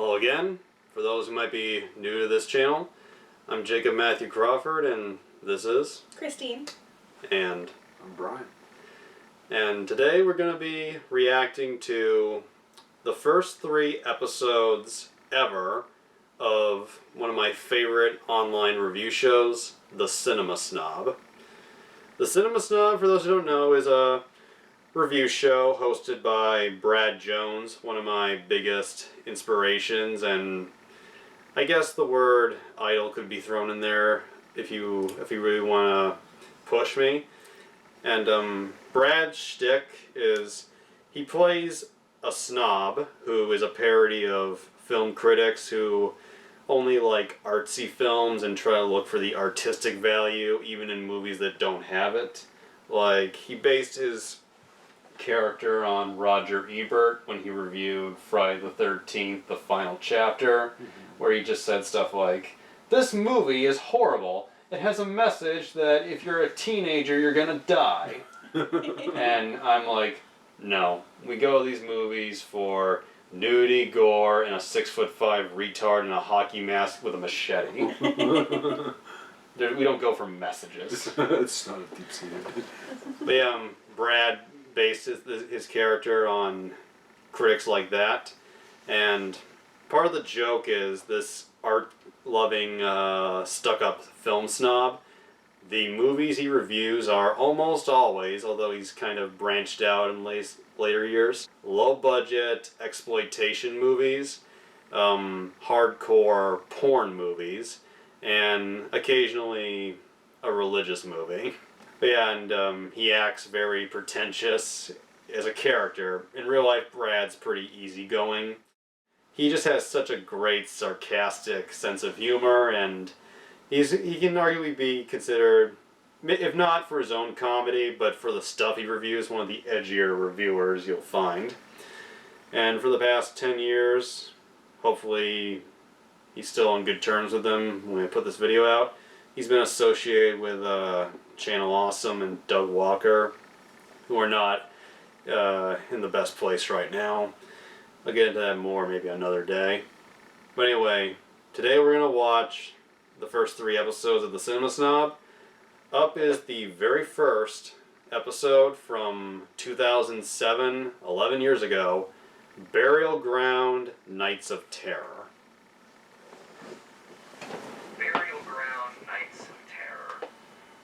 Hello again. For those who might be new to this channel, I'm Jacob Matthew Crawford, and this is Christine. And I'm Brian. And today we're going to be reacting to the first 3 episodes ever of one of my favorite online review shows, the Cinema Snob. The Cinema Snob, for those who don't know, is a review show hosted by Brad Jones, one of my biggest inspirations, and I guess the word idol could be thrown in there if you really want to push me. And Brad's shtick is he plays a snob who is a parody of film critics who only like artsy films and try to look for the artistic value even in movies that don't have it. Like, he based his character on Roger Ebert when he reviewed Friday the 13th, the final chapter, where he just said stuff like, "This movie is horrible. It has a message that if you're a teenager, you're gonna die." And I'm like, no. We go to these movies for nudity, gore, and a 6'5" retard in a hockey mask with a machete. We don't go for messages. It's not a deep-seated. But yeah, Brad based his character on critics like that, and part of the joke is this art-loving, stuck-up film snob. The movies he reviews are almost always, although he's kind of branched out in later years, low-budget exploitation movies, hardcore porn movies, and occasionally a religious movie. Yeah, and he acts very pretentious as a character. In real life, Brad's pretty easygoing. He just has such a great sarcastic sense of humor, and he can arguably be considered, if not for his own comedy, but for the stuff he reviews, one of the edgier reviewers you'll find. And for the past 10 years, hopefully he's still on good terms with them when I put this video out. He's been associated with Channel Awesome and Doug Walker, who are not in the best place right now. I'll get into that more maybe another day. But anyway, today we're going to watch the first 3 episodes of the Cinema Snob. Up is the very first episode from 2007, 11 years ago, Burial Ground, Nights of Terror.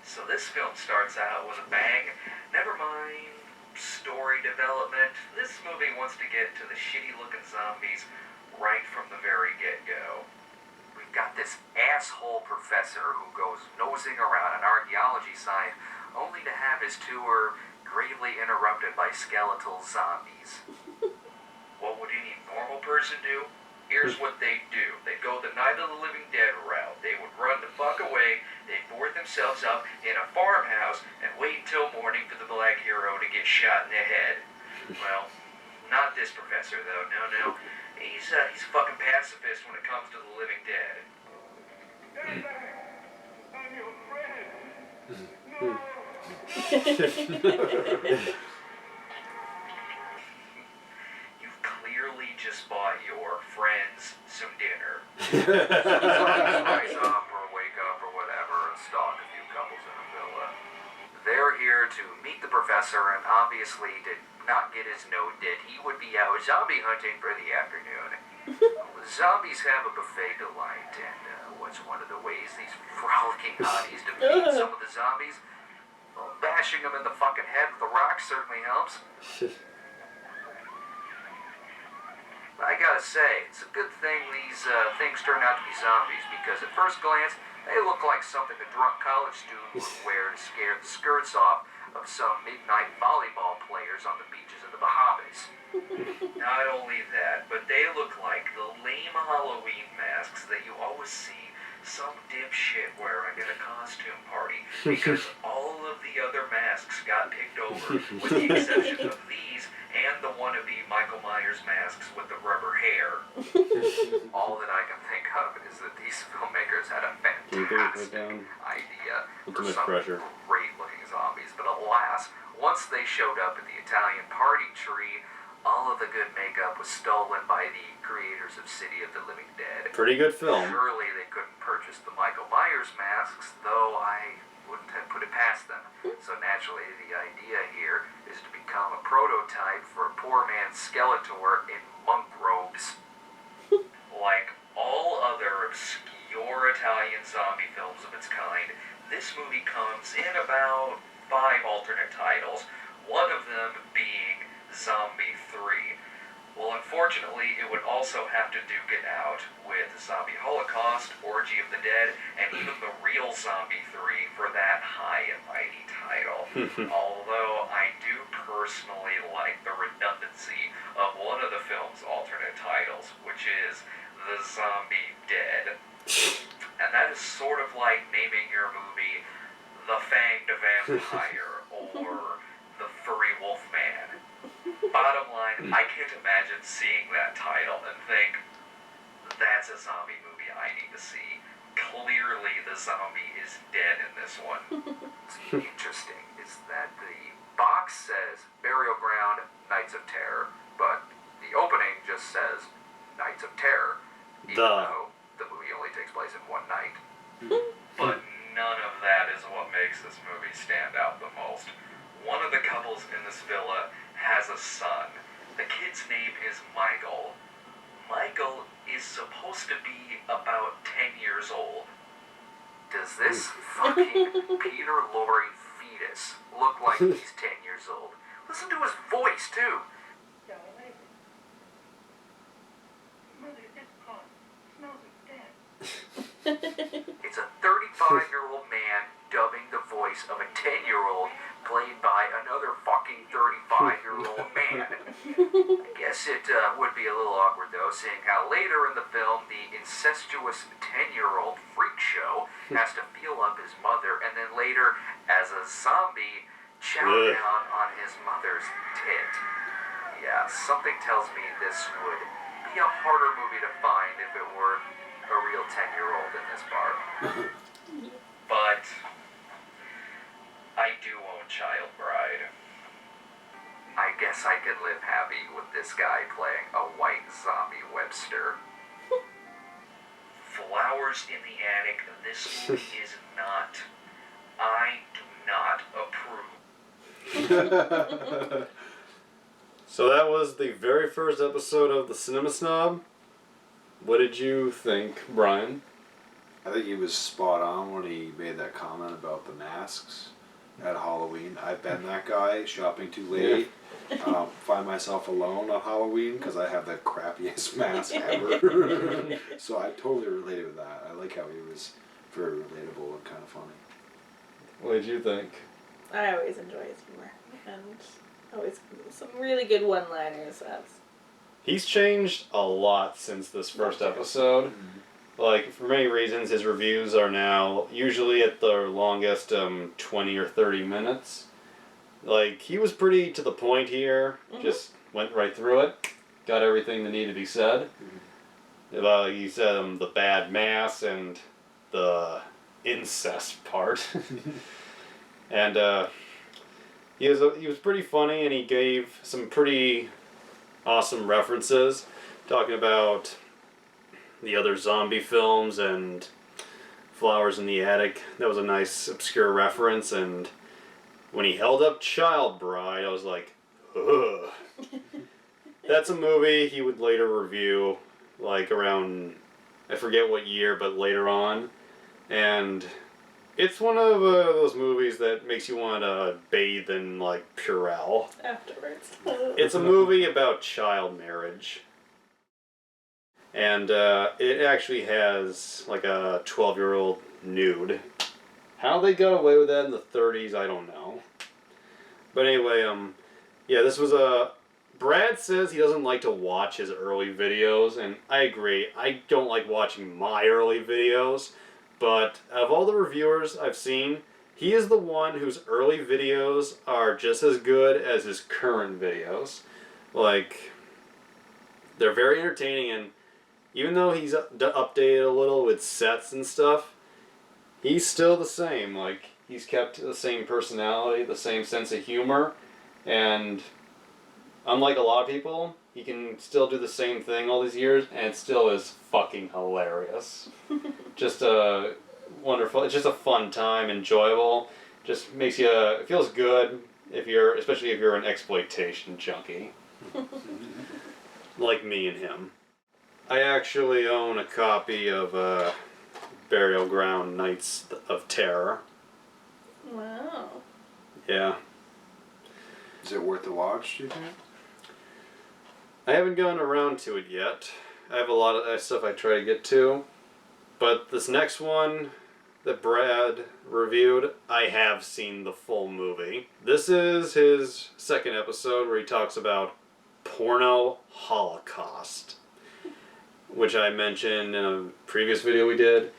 So this film starts out with a bang. Never mind story development. This movie wants to get to the shitty-looking zombies right from the very get-go. We've got this asshole professor who goes nosing around an archaeology site only to have his tour gravely interrupted by skeletal zombies. What would any normal person do? Here's what they do. They go the Night of the Living Dead route. They would run the fuck away. They'd board themselves up in a farmhouse and wait until morning for the black hero to get shot in the head. Well, not this professor though. No. He's a fucking pacifist when it comes to the living dead. I'm your friend. No. Just bought your friends some dinner. Rise up or wake up or whatever and stalk a few couples in a villa. They're here to meet the professor, and obviously did not get his note that he would be out zombie hunting for the afternoon. Zombies have a buffet delight, and what's one of the ways these frolicking hotties defeat some of the zombies? Well, bashing them in the fucking head with a rock certainly helps. I gotta say, it's a good thing these things turn out to be zombies, because at first glance, they look like something a drunk college student would wear to scare the skirts off of some midnight volleyball players on the beaches of the Bahamas. Not only that, but they look like the lame Halloween masks that you always see some dipshit wearing at a costume party, because all of the other masks got picked over, with the exception of these and the wannabe Michael Myers masks with the rubber hair. All that I can think of is that these filmmakers had a fantastic idea for some great-looking zombies, but alas, once they showed up at the Italian party tree, All of the good makeup was stolen by the creators of City of the Living Dead. Pretty good film. Surely they couldn't purchase the Michael Myers masks, though I wouldn't have put it past them. So naturally, the idea here is to become a prototype for a poor man's Skeletor in monk robes. Like all other obscure Italian zombie films of its kind, this movie comes in about 5 alternate titles, one of them being Zombie 3. Well, unfortunately, it would also have to duke it out with Zombie Holocaust, Orgy of the Dead, and even the real Zombie 3 for that high and mighty title. Although I do personally like the redundancy of one of the film's alternate titles, which is The Zombie Dead. And that is sort of like naming your movie The Fanged Vampire or The Furry Wolfman. Bottom line, I can't imagine seeing that title and think, that's a zombie movie I need to see. Clearly the zombie is dead in this one. What's interesting is that the box says Burial Ground, Nights of Terror, but the opening just says Nights of Terror, even though the movie only takes place in one night. But none of that is what makes this movie stand out the most. One of the couples in this villa has a son. The kid's name is Michael. Michael is supposed to be about 10 years old. Does this fucking Peter Lorre fetus look like he's 10 years old? Listen to his voice, too. Mother, it's gone. Smells like dead. It's a 35-year-old man dubbing the voice of a 10-year-old played by another fucking 35-year-old man. I guess it would be a little awkward, though, seeing how later in the film the incestuous 10-year-old freak show has to feel up his mother, and then later, as a zombie, chow down on his mother's tit. Yeah, something tells me this would be a harder movie to find if it were a real 10-year-old in this part. But I do own Child Bride. I guess I could live happy with this guy playing a white zombie Webster. Flowers in the Attic, this movie is not. I do not approve. So that was the very first episode of the Cinema Snob. What did you think, Brian? I think he was spot on when he made that comment about the masks at Halloween. I've been that guy, shopping too late. Find myself alone on Halloween because I have the crappiest mask ever. So I totally related with that. I like how he was very relatable and kind of funny. What did you think? I always enjoy his humor. And always some really good one-liners. He's changed a lot since this first episode. Like, for many reasons, his reviews are now usually at their longest 20 or 30 minutes. Like, he was pretty to the point here. Just went right through it. Got everything that needed to be said. He said the bad mass and the incest part. And he was pretty funny, and he gave some pretty awesome references, talking about the other zombie films and Flowers in the Attic. That was a nice obscure reference, and when he held up Child Bride, I was like, ugh. That's a movie he would later review, like around, I forget what year, but later on. And it's one of those movies that makes you want to bathe in, like, Purell. Afterwards. It's a movie about child marriage. And it actually has, like, a 12-year-old nude. How they got away with that in the 30s, I don't know. But anyway, yeah, this was a... Brad says he doesn't like to watch his early videos, and I agree. I don't like watching my early videos. But of all the reviewers I've seen, he is the one whose early videos are just as good as his current videos. Like, they're very entertaining, and even though he's updated a little with sets and stuff, he's still the same. Like, he's kept the same personality, the same sense of humor, and unlike a lot of people, he can still do the same thing all these years, and it still is fucking hilarious. Just a wonderful. It's just a fun time, enjoyable. Just makes you. It feels good especially if you're an exploitation junkie, like me and him. I actually own a copy of Burial Ground Nights of Terror. Wow. Yeah. Is it worth the watch, do you think? I haven't gotten around to it yet. I have a lot of stuff I try to get to. But this next one that Brad reviewed, I have seen the full movie. This is his second episode where he talks about Porno Holocaust, which I mentioned in a previous video we did,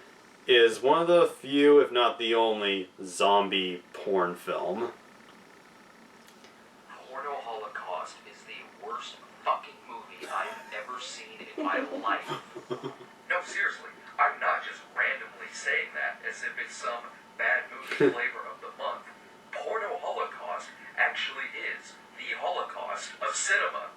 is one of the few, if not the only, zombie porn film. Porno Holocaust is the worst fucking movie I've ever seen in my life. No, seriously, I'm not just randomly saying that as if it's some bad movie flavor of the month. Porno Holocaust actually is the Holocaust of cinema.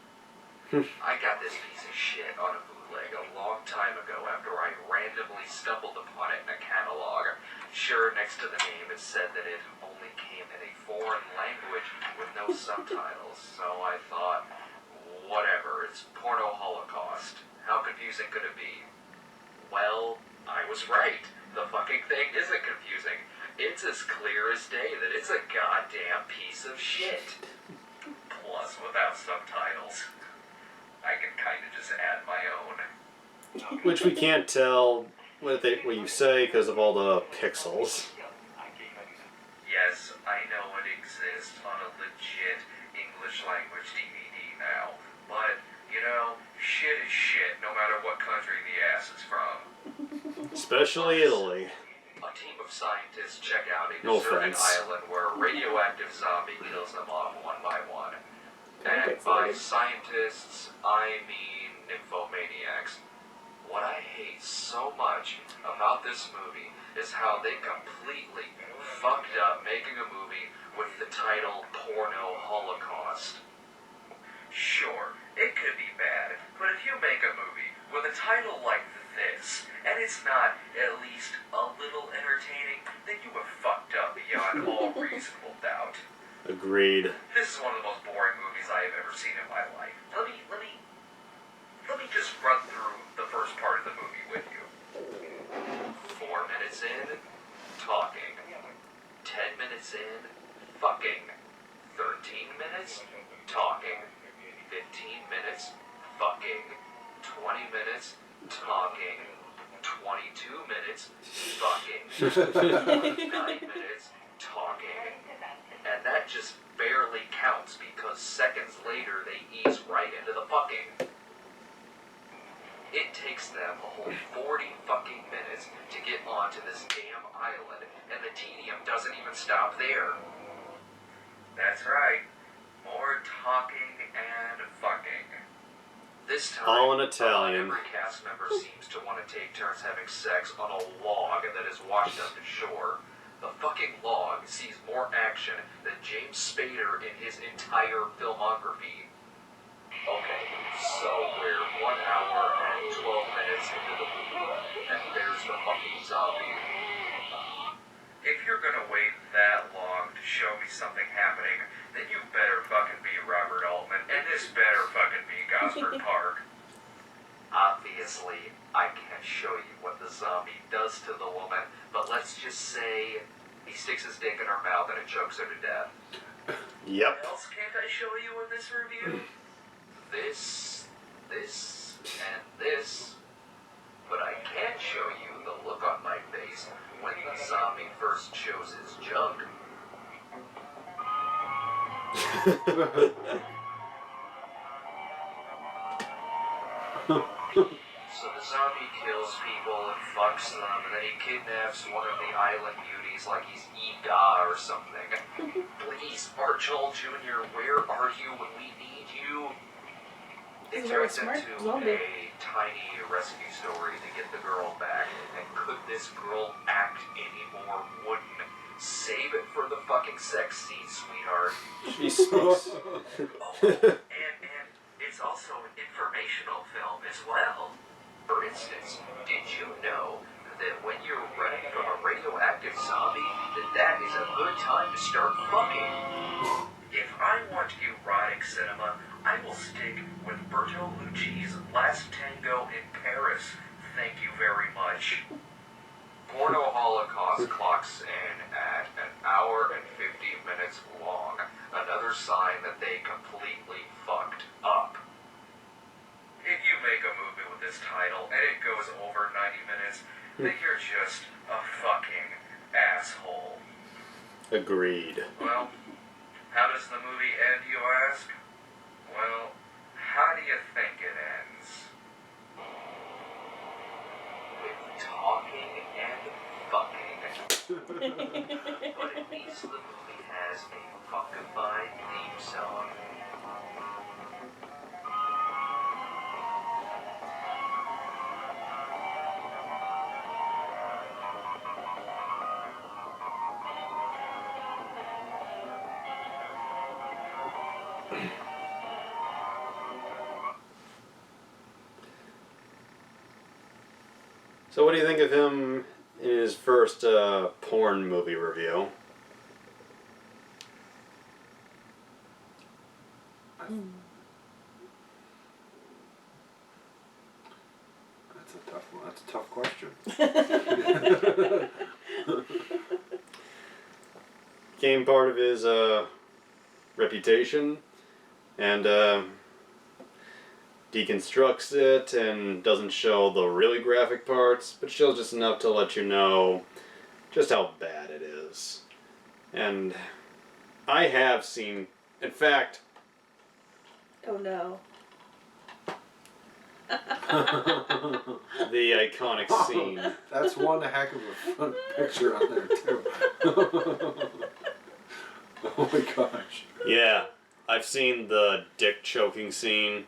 I got this piece of shit on a bootleg a long time ago after I randomly stumbled upon it in a catalog. Sure, next to the name it said that it only came in a foreign language with no subtitles, so I thought, whatever, it's Porno Holocaust. How confusing could it be? Well, I was right. The fucking thing isn't confusing. It's as clear as day that it's a goddamn piece of shit. Plus, without subtitles, I can kind of just add my own. Which we can't tell what you say because of all the pixels. Yes, I know it exists on a legit English language DVD now, but, you know, shit is shit no matter what country the ass is from. Especially Italy. A team of scientists check out a No deserted offense. island where a radioactive zombie kills them off one by one. And Okay, by sorry. scientists, I mean nymphomaniacs. What I hate so much about this movie is how they completely fucked up making a movie with the title Porno Holocaust. Sure, it could be bad, but if you make a movie with a title like this, and it's not at least a little entertaining, then you have fucked up beyond all reasonable doubt. Agreed. This is one of the most boring movies I have ever seen in my life. Let me just run through the first part of the movie with you. 4 minutes in, talking. 10 minutes in, fucking. 13 minutes, talking. 15 minutes, fucking. 20 minutes, talking. 22 minutes, fucking. 9 minutes, talking. And that just barely counts because seconds later they ease right into the fucking. It takes them a whole 40 fucking minutes to get onto this damn island, and the tedium doesn't even stop there. That's right. More talking and fucking. This time, All in Italian. every cast member seems to want to take turns having sex on a log that is washed up to shore. The fucking log sees more action than James Spader in his entire filmography. Okay, so we're 1 hour and 12 minutes into the movie, and there's the fucking zombie. If you're gonna wait that long to show me something happening, then you better fucking be Robert Altman, and this better fucking be Gosford Park. Obviously, I can't show you what the zombie does to the woman, but let's just say he sticks his dick in her mouth and it chokes her to death. Yep. What else can't I show you in this review? This, and this. But I can show you the look on my face when the zombie first shows his junk. So the zombie kills people and fucks them, and then he kidnaps one of the island beauties like he's Ida or something. Please, Bart Joel Jr., where are you when we need you? It He's a very turns smart into zombie. a tiny rescue story to get the girl back, and could this girl act any more wooden? Save it for the fucking sex scene, sweetheart. She speaks. Oh, and it's also an informational film as well. For instance, did you know that when you're running from a radioactive zombie, that is a good time to start fucking? If I want erotic cinema, I will stick with Bertolucci's Last Tango in Paris. Thank you very much. Porno Holocaust clocks in at an hour and 50 minutes long. Another sign that they completely fucked up. If you make a movie with this title and it goes over 90 minutes, then you're just a fucking asshole. Agreed. Well, how does the movie end, you ask? Well, how do you think it ends? With talking and fucking. But at least the movie has a fuckified theme song. So what do you think of him in his first porn movie review? That's a tough one. That's a tough question. Became part of his reputation, and deconstructs it and doesn't show the really graphic parts, but shows just enough to let you know just how bad it is. And I have seen, in fact, Oh no. the iconic scene. That's one heck of a fun picture on there too. Oh my gosh. Yeah, I've seen the dick choking scene.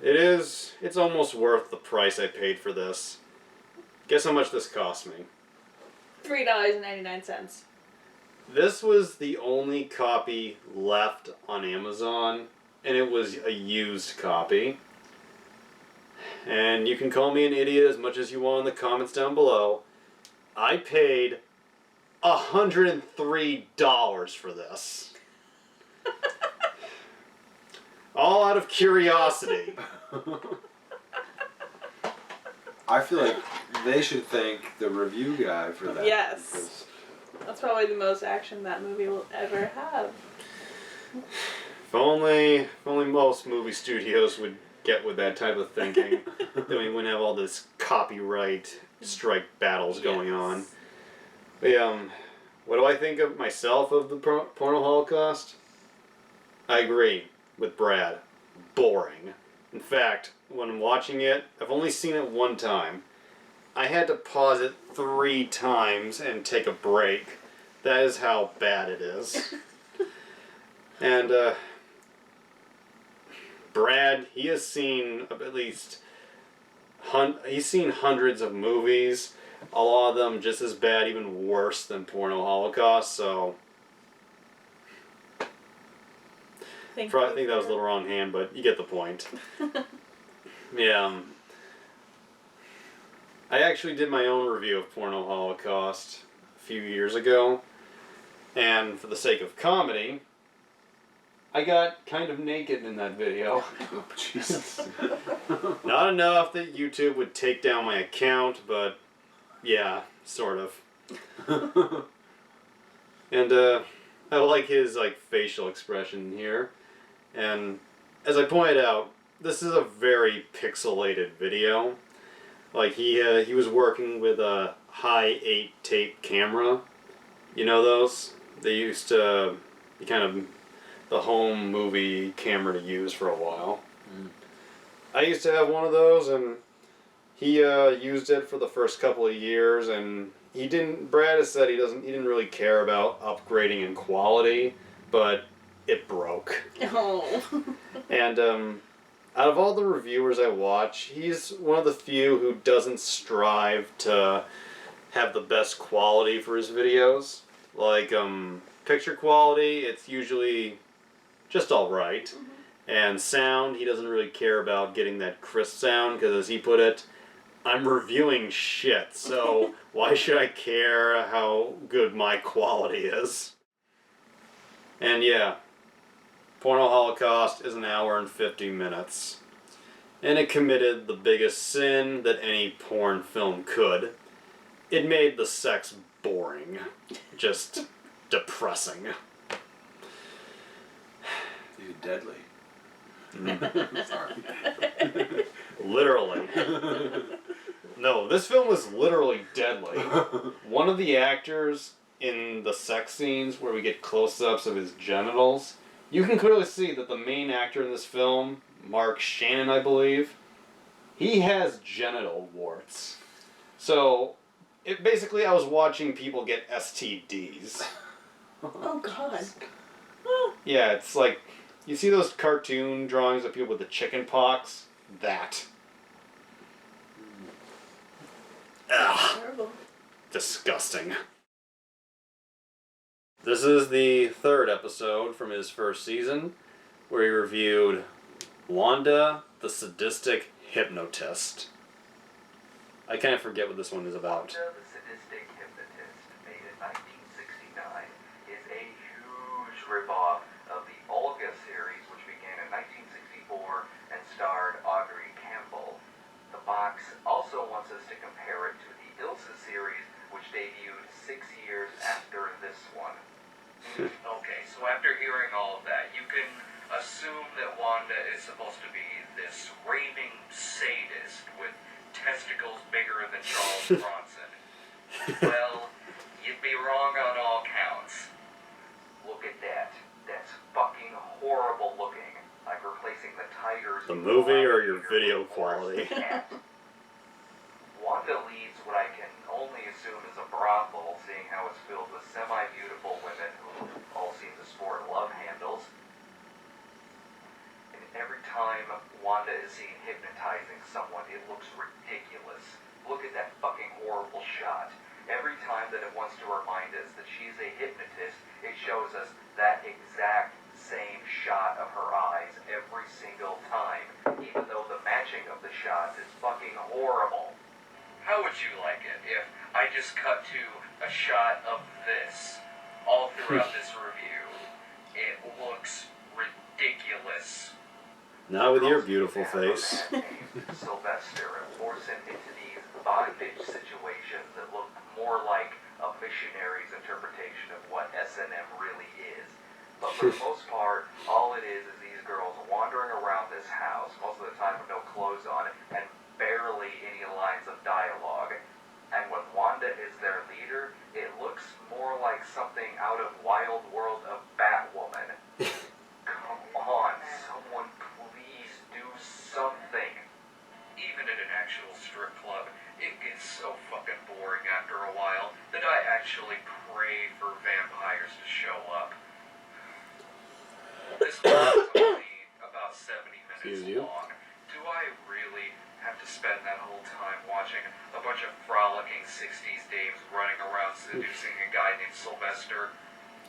It's almost worth the price I paid for this. Guess how much this cost me? $3.99. This was the only copy left on Amazon, and it was a used copy. And you can call me an idiot as much as you want in the comments down below. I paid $103 for this. All out of curiosity. I feel like they should thank the review guy for that. Yes. because That's probably the most action that movie will ever have. If only most movie studios would get with that type of thinking, then we wouldn't have all this copyright strike battles going on. But what do I think of myself of the Porno Holocaust? I agree with Brad. Boring. In fact, when watching it, I've only seen it one time. I had to pause it 3 times and take a break. That is how bad it is. And Brad, he has seen at least he's seen hundreds of movies, a lot of them just as bad, even worse than Porno Holocaust. So I think that was a little wrong hand, but you get the point. Yeah. I actually did my own review of Porno Holocaust a few years ago, and for the sake of comedy, I got kind of naked in that video. oh Jesus. Not enough that YouTube would take down my account, but yeah, sort of. And I like his facial expression here. And as I pointed out, this is a very pixelated video. Like he was working with a high 8 tape camera. You know those? They used to be kind of the home movie camera to use for a while. I used to have one of those, and he used it for the first couple of years, and Brad has said he didn't really care about upgrading in quality, but it broke. Oh. And out of all the reviewers I watch, he's one of the few who doesn't strive to have the best quality for his videos. Like picture quality, it's usually just alright. And sound, he doesn't really care about getting that crisp sound, because as he put it, I'm reviewing shit, so why should I care how good my quality is? And yeah, Porno Holocaust is an hour and 50 minutes. And it committed the biggest sin that any porn film could. It made the sex boring. Just depressing. Even deadly. Sorry. Literally. No, this film was literally deadly. One of the actors in the sex scenes where we get close-ups of his genitals, you can clearly see that the main actor in this film, Mark Shannon, I believe, he has genital warts. So, basically I was watching people get STDs. Oh God. Yeah, it's like, you see those cartoon drawings of people with the chicken pox? That. Ugh. Terrible. Disgusting. This is the third episode from his first season, where he reviewed Wanda, the Sadistic Hypnotist. I kind of forget what this one is about. Wanda, the Sadistic Hypnotist, made in 1969, is a huge ripoff of the Olga series, which began in 1964 and starred Audrey Campbell. The box also wants us to compare it to the Ilsa series, which debuted 6 years after this one. Okay, so after hearing all of that, you can assume that Wanda is supposed to be this raving sadist with testicles bigger than Charles Bronson. Well, you'd be wrong on all counts. Look at that. That's fucking horrible looking. Like replacing the tires. The movie or your video quality? Wanda leads what I can only assume is a brothel, seeing how it's filled with semi-beautiful women who all seem to sport love handles. And every time Wanda is seen hypnotizing someone, it looks ridiculous. Look at that fucking horrible shot. Every time that it wants to remind us that she's a hypnotist, it shows us that exact same shot of her eyes every single time, even though the matching of the shots is fucking horrible. How would you like it if I just cut to a shot of this all throughout this review? It looks ridiculous. Not with your beautiful face. Sylvester and force him into these bondage situations that look more like a missionary's interpretation of what S&M really is. But for the most part, all it is these girls wandering around this house, most of the time with no clothes on, and barely any lines of dialogue. And when Wanda is their leader, it looks more like something out of Wild World of Batwoman. Come on, someone please do something. Even at an actual strip club, it gets so fucking boring after a while that I actually pray for vampires to show up. This one is only about 70 minutes long. Do I really have to spend that whole time watching a bunch of frolicking 60s dames running around seducing a guy named Sylvester?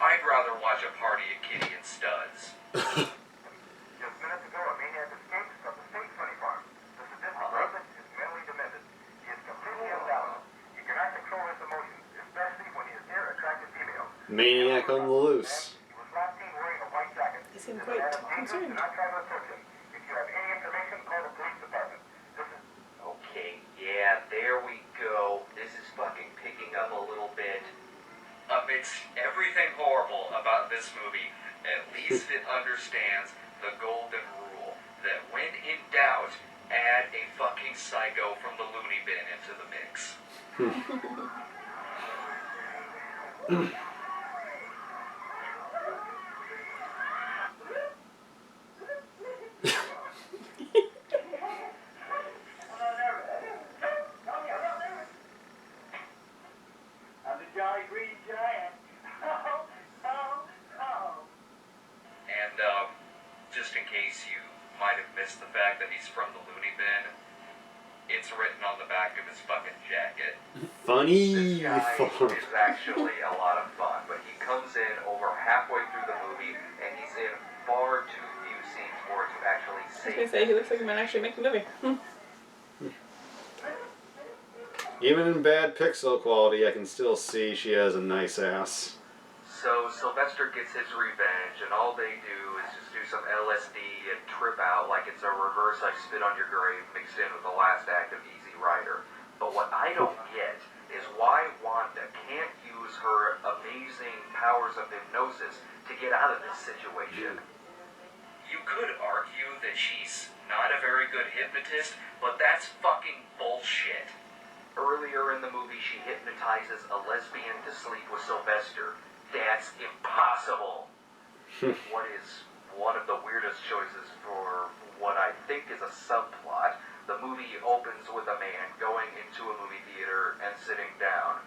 I'd rather watch a party of Kitty and Studs. Just minutes ago, a maniac escaped from the state funny farm. The sadistic rapist is mentally demented. He is completely unbalanced. He cannot control his emotions, especially when he is near attractive females. Maniac on the loose. He was last seen wearing a white jacket. They seem This quite man is dangerous. concerned. Do not try to approach him. If you have any information, call the police department. This is Okay, yeah, there we go. This is fucking picking up a little bit. Amidst everything horrible about this movie, at least it understands the golden rule that when in doubt, add a fucking psycho from the loony bin into the mix. I'm the Jolly Green Giant. And, just in case you might have missed the fact that he's from the loony bin, it's written on the back of his fucking jacket. Funny This guy farm. is actually a lot of fun, but he comes in over halfway through the movie, and he's in far too few scenes for it actually I was see. gonna say, he looks like he might actually make the movie. Even in bad pixel quality, I can still see she has a nice ass. So Sylvester gets his revenge, and all they do is just do some LSD and trip out like it's a reverse I Spit on Your Grave mixed in with the last act of Easy Rider. But what I don't get is why Wanda can't use her amazing powers of hypnosis to get out of this situation. You could argue that she's not a very good hypnotist, but that's fucking bullshit. Earlier in the movie, she hypnotizes a lesbian to sleep with Sylvester. That's impossible. What is one of the weirdest choices for what I think is a subplot? The movie opens with a man going into a movie theater and sitting down.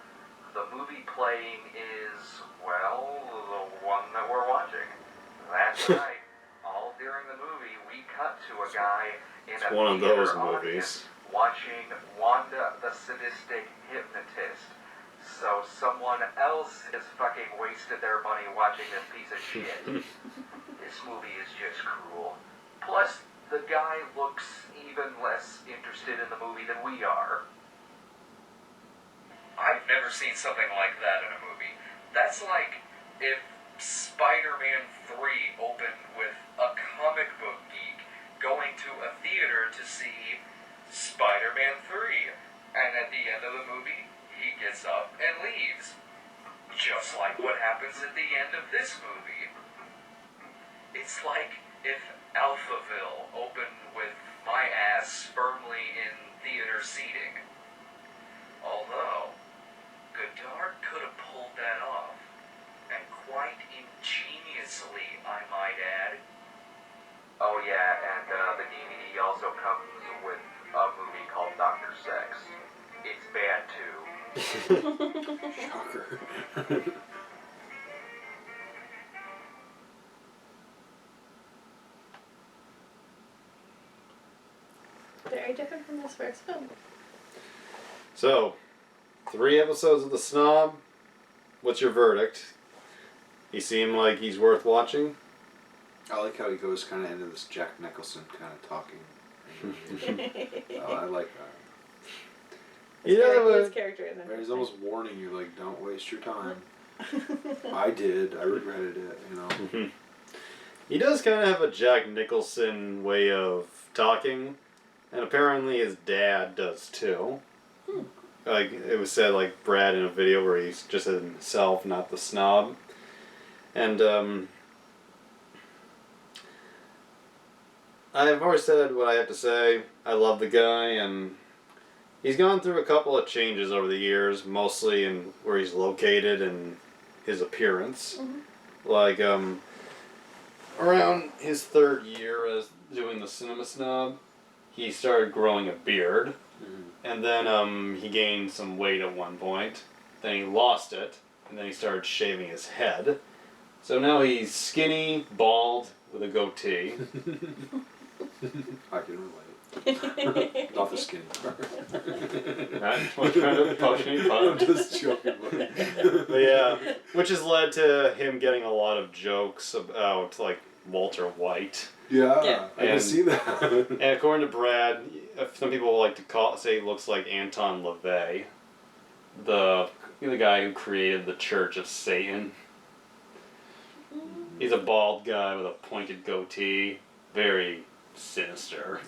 The movie playing is, well, the one that we're watching. That's right. All during the movie, we cut to a guy in It's a one of theater those audience movies. watching Wanda the Sadistic Hypnotist. So someone else has fucking wasted their money watching this piece of shit. This movie is just cruel. Plus, the guy looks even less interested in the movie than we are. I've never seen something like that in a movie. That's like if Spider-Man 3 opened with a comic book geek going to a theater to see Spider-Man 3. And at the end of the movie, he gets up and leaves. Just like what happens at the end of this movie. It's like if Alphaville opened with my ass firmly in theater seating. Although, Godard could have pulled that off. And quite ingeniously, I might add. Oh yeah, and the DVD also comes with a movie called Dr. Sex. It's bad too. Shocker. Very different from this first film. So, 3 episodes of The Snob. What's your verdict? He seemed like he's worth watching? I like how he goes kind of into this Jack Nicholson kind of talking. I like that. He does have His a, character is He's almost warning you, like, don't waste your time. I did. I regretted it, you know. he does kind of have a Jack Nicholson way of talking, and apparently his dad does too. Like it was said, like Brad in a video where he's just himself, not the snob, and I've always said what I have to say. I love the guy, and he's gone through a couple of changes over the years, mostly in where he's located and his appearance. Like, around his 3rd year as doing the Cinema Snob, he started growing a beard. And then he gained some weight at one point. Then he lost it, and then he started shaving his head. So now he's skinny, bald, with a goatee. I can relate. Not the skin part. What kind of potion I'm just joking. But yeah, which has led to him getting a lot of jokes about like Walter White. Yeah. I can see that. And according to Brad, some people like to say he looks like Anton LaVey, the guy who created the Church of Satan. He's a bald guy with a pointed goatee, very sinister.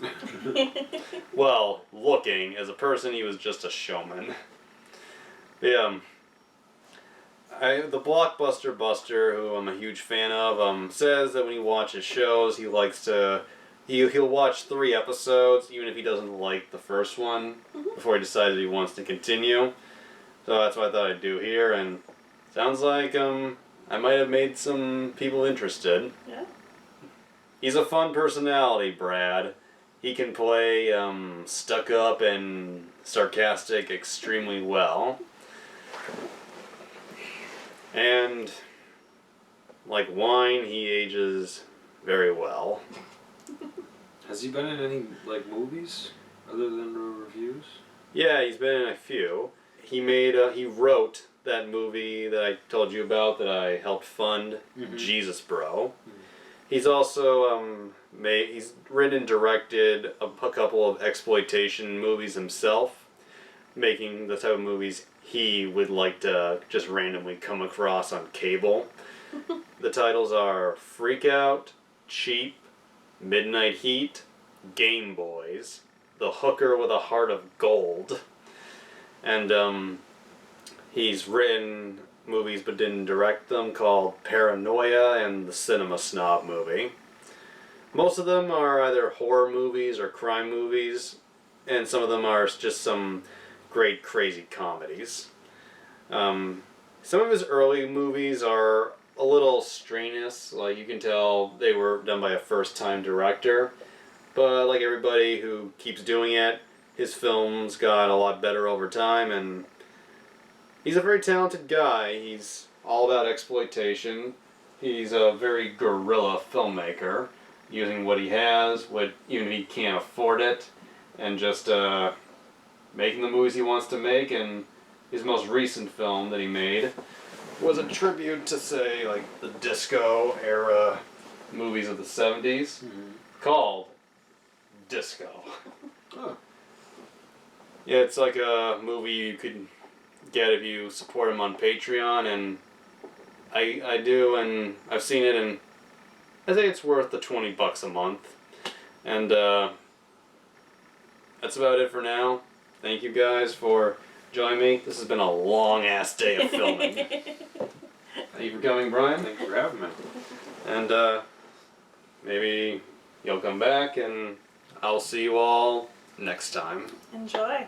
Well, looking. As a person, he was just a showman. Yeah. The Blockbuster Buster, who I'm a huge fan of, says that when he watches shows, he likes to... He'll watch 3 episodes, even if he doesn't like the first one, before he decides he wants to continue. So that's what I thought I'd do here, and sounds like I might have made some people interested. Yeah. He's a fun personality, Brad. He can play stuck up and sarcastic extremely well. And like wine, he ages very well. Has he been in any like movies other than reviews? Yeah, he's been in a few. He wrote that movie that I told you about that I helped fund, Jesus Bro. He's also he's written and directed a couple of exploitation movies himself, making the type of movies he would like to just randomly come across on cable. The titles are Freak Out, Cheap, Midnight Heat, Game Boys, The Hooker with a Heart of Gold, and he's written movies but didn't direct them called Paranoia and the Cinema Snob movie. Most of them are either horror movies or crime movies, and some of them are just some great crazy comedies. Some of his early movies are a little strenuous, like you can tell they were done by a first-time director, but like everybody who keeps doing it, his films got a lot better over time, and he's a very talented guy. He's all about exploitation. He's a very guerrilla filmmaker, using what he has, even if he can't afford it, and just making the movies he wants to make. And his most recent film that he made was a tribute to, say, like the disco era movies of the 70s, called Disco. Oh. Yeah, it's like a movie you could get if you support him on Patreon, and I do, and I've seen it, and I think it's worth the $20 a month. And that's about it for now. Thank you guys for joining me. This has been a long ass day of filming. Thank you for coming, Brian. Thanks for having me. And maybe you'll come back, and I'll see you all next time. Enjoy.